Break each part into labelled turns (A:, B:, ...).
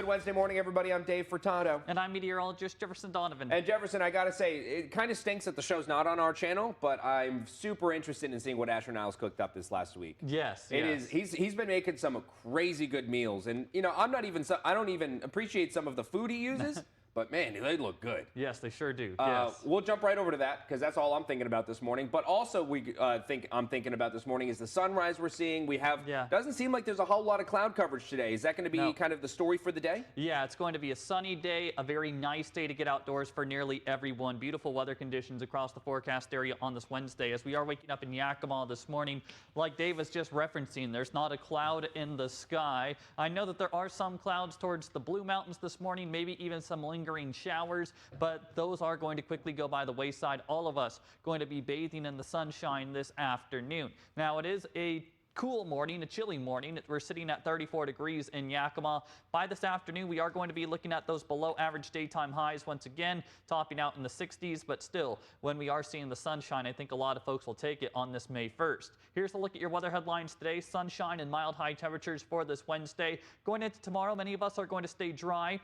A: Wednesday morning, everybody. I'm Dave Furtado.
B: And I'm meteorologist Jefferson Donovan.
A: And Jefferson, I gotta say, it kind of stinks that the show's not on our channel, but I'm super interested in seeing what Asher Niles cooked up this last week.
B: Yes,
A: it is. He's been making some crazy good meals, and you know, I don't even appreciate some of the food he uses. But man, they look good.
B: Yes, they sure do. Yes.
A: We'll jump right over to that because that's all I'm thinking about this morning. But also, I'm thinking about this morning is the sunrise we're seeing. We have doesn't seem like there's a whole lot of cloud coverage today. Is that going to be kind of the story for the day?
B: Yeah, it's going to be a sunny day, a very nice day to get outdoors for nearly everyone. Beautiful weather conditions across the forecast area on this Wednesday. As we are waking up in Yakima this morning, like Dave was just referencing, there's not a cloud in the sky. I know that there are some clouds towards the Blue Mountains this morning, maybe even some lingering showers, but those are going to quickly go by the wayside. All of us going to be bathing in the sunshine this afternoon. Now, it is a cool morning, a chilly morning. We're sitting at 34 degrees in Yakima. By this afternoon, we are going to be looking at those below average daytime highs once again, topping out in the 60s, but still, when we are seeing the sunshine, I think a lot of folks will take it on this May 1st. Here's a look at your weather headlines today. Sunshine and mild high temperatures for this Wednesday. Going into tomorrow, many of us are going to stay dry,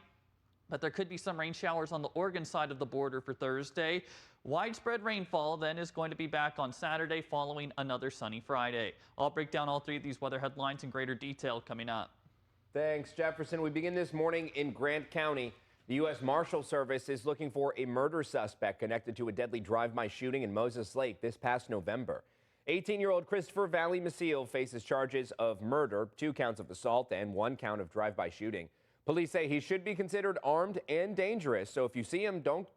B: but there could be some rain showers on the Oregon side of the border for Thursday. Widespread rainfall then is going to be back on Saturday following another sunny Friday. I'll break down all three of these weather headlines in greater detail coming up.
A: Thanks, Jefferson. We begin this morning in Grant County. The U.S. Marshal Service is looking for a murder suspect connected to a deadly drive-by shooting in Moses Lake this past November. 18-year-old Christopher Valley-Maciel faces charges of murder, 2 counts of assault, and 1 count of drive-by shooting. Police say he should be considered armed and dangerous, so if you see him, don't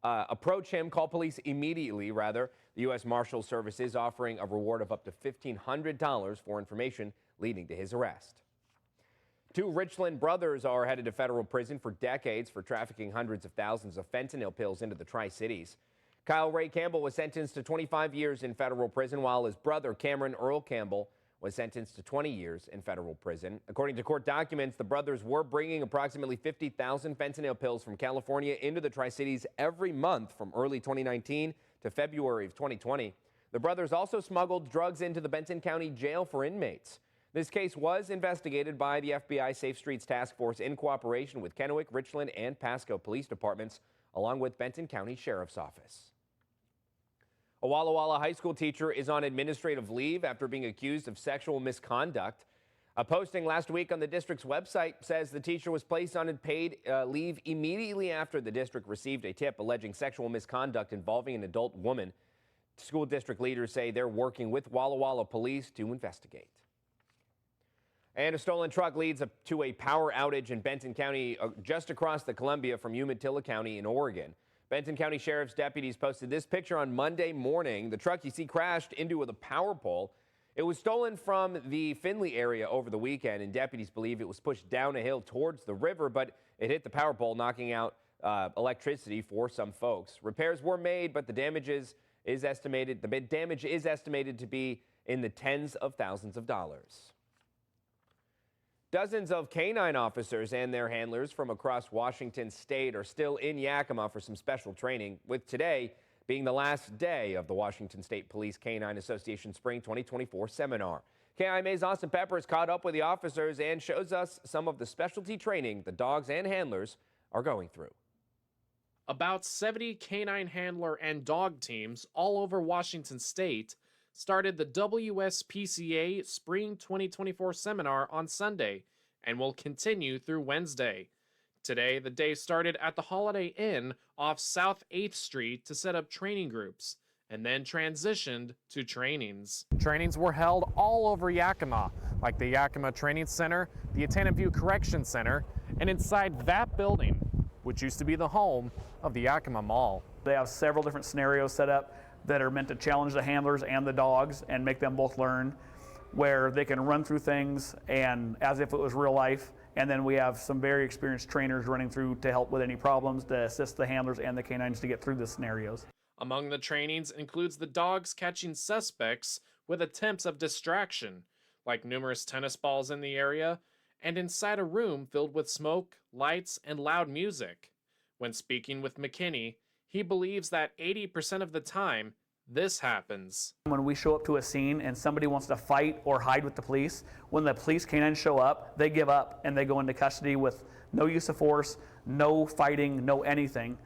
A: approach him. Call police immediately, rather. The U.S. Marshals Service is offering a reward of up to $1,500 for information leading to his arrest. 2 Richland brothers are headed to federal prison for decades for trafficking hundreds of thousands of fentanyl pills into the Tri-Cities. Kyle Ray Campbell was sentenced to 25 years in federal prison, while his brother Cameron Earl Campbell was sentenced to 20 years in federal prison. According to court documents, the brothers were bringing approximately 50,000 fentanyl pills from California into the Tri-Cities every month from early 2019 to February of 2020. The brothers also smuggled drugs into the Benton County jail for inmates. This case was investigated by the FBI Safe Streets Task Force in cooperation with Kennewick, Richland, and Pasco police departments, along with Benton County Sheriff's Office. A Walla Walla high school teacher is on administrative leave after being accused of sexual misconduct. A posting last week on the district's website says the teacher was placed on unpaid leave immediately after the district received a tip alleging sexual misconduct involving an adult woman. School district leaders say they're working with Walla Walla police to investigate. And a stolen truck leads to a power outage in Benton County, just across the Columbia from Umatilla County in Oregon. Benton County Sheriff's deputies posted this picture on Monday morning. The truck you see crashed into the power pole. It was stolen from the Fenil area over the weekend, and deputies believe it was pushed down a hill towards the river, but it hit the power pole, knocking out electricity for some folks. Repairs were made, but the damage is estimated to be in the tens of thousands of dollars. Dozens of canine officers and their handlers from across Washington state are still in Yakima for some special training, with today being the last day of the Washington State Police Canine Association Spring 2024 seminar. KIMA's Austin Peppers caught up with the officers and shows us some of the specialty training the dogs and handlers are going through.
C: About 70 canine handler and dog teams all over Washington state started the WSPCA Spring 2024 seminar on Sunday and will continue through Wednesday. Today, the day started at the Holiday Inn off South 8th Street to set up training groups and then transitioned to trainings. Trainings were held all over Yakima, like the Yakima Training Center, the Atana View Correction Center, and inside that building, which used to be the home of the Yakima Mall.
D: They have several different scenarios set up that are meant to challenge the handlers and the dogs and make them both learn, where they can run through things and as if it was real life. And then we have some very experienced trainers running through to help with any problems, to assist the handlers and the canines to get through the scenarios.
C: Among the trainings includes the dogs catching suspects with attempts of distraction, like numerous tennis balls in the area, and inside a room filled with smoke, lights, and loud music. When speaking with McKinney, he believes that 80% of the time, this happens.
D: When we show up to a scene and somebody wants to fight or hide with the police, when the police canines show up, they give up and they go into custody with no use of force, no fighting, no anything.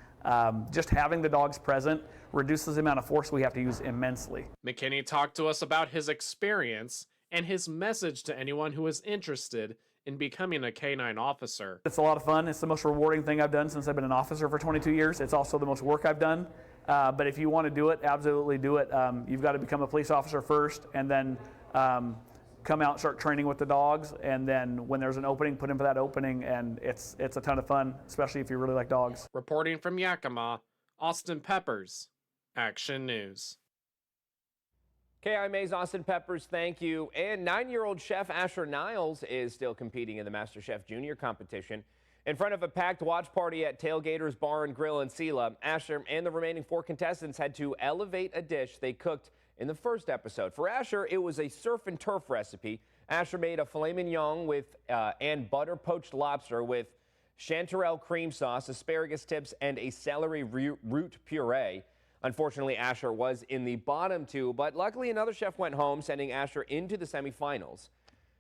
D: Just having the dogs present reduces the amount of force we have to use immensely.
C: McKinney talked to us about his experience and his message to anyone who is interested in becoming a canine officer.
D: It's a lot of fun. It's the most rewarding thing I've done since I've been an officer for 22 years. It's also the most work I've done. But if you want to do it, absolutely do it. You've got to become a police officer first, and then come out and start training with the dogs. And then when there's an opening, put in for that opening, and it's a ton of fun, especially if you really like dogs.
C: Reporting from Yakima, Austin Peppers, Action News.
A: KIMA's Austin Peppers, thank you. And 9-year-old chef Asher Niles is still competing in the MasterChef Junior competition. In front of a packed watch party at Tailgaters Bar and Grill in Sela, Asher and the remaining 4 contestants had to elevate a dish they cooked in the first episode. For Asher, it was a surf and turf recipe. Asher made a filet mignon with and butter poached lobster with chanterelle cream sauce, asparagus tips, and a celery root puree. Unfortunately, Asher was in the bottom 2, but luckily another chef went home, sending Asher into the semifinals.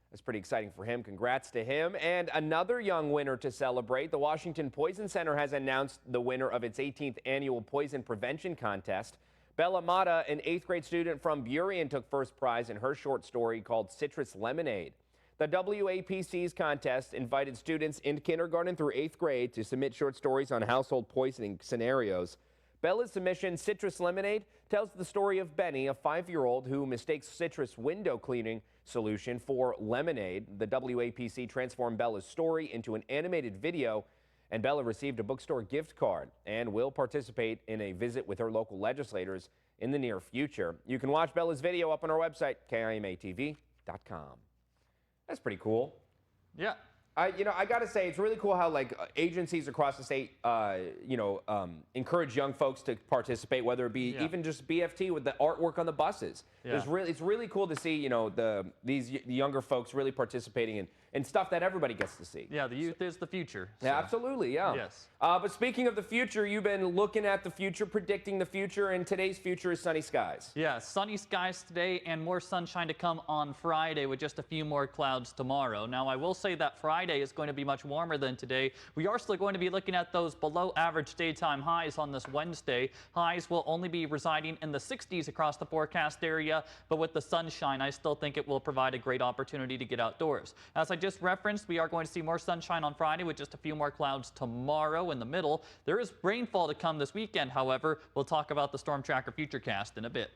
A: That's pretty exciting for him. Congrats to him. And another young winner to celebrate. The Washington Poison Center has announced the winner of its 18th annual poison prevention contest. Bella Mata, an 8th grade student from Burien, took first prize in her short story called Citrus Lemonade. The WAPC's contest invited students in kindergarten through 8th grade to submit short stories on household poisoning scenarios. Bella's submission, Citrus Lemonade, tells the story of Benny, a 5-year-old who mistakes citrus window cleaning solution for lemonade. The WAPC transformed Bella's story into an animated video, and Bella received a bookstore gift card and will participate in a visit with her local legislators in the near future. You can watch Bella's video up on our website, KIMATV.com. That's pretty cool.
B: Yeah.
A: I got to say, it's really cool how agencies across the state, encourage young folks to participate, whether it be even just BFT with the artwork on the buses.
B: Yeah.
A: It's really cool to see, these younger folks really participating in stuff that everybody gets to see.
B: Yeah, the youth is the future. So.
A: Yeah, absolutely, yeah.
B: Yes.
A: But speaking of the future, you've been looking at the future, predicting the future, and today's future is sunny skies.
B: Yeah, sunny skies today and more sunshine to come on Friday with just a few more clouds tomorrow. Now, I will say that Friday is going to be much warmer than today. We are still going to be looking at those below average daytime highs on this Wednesday. Highs will only be residing in the 60s across the forecast area, but with the sunshine, I still think it will provide a great opportunity to get outdoors. As I just referenced, we are going to see more sunshine on Friday with just a few more clouds tomorrow in the middle. There is rainfall to come this weekend, however. We'll talk about the Storm Tracker Futurecast in a bit.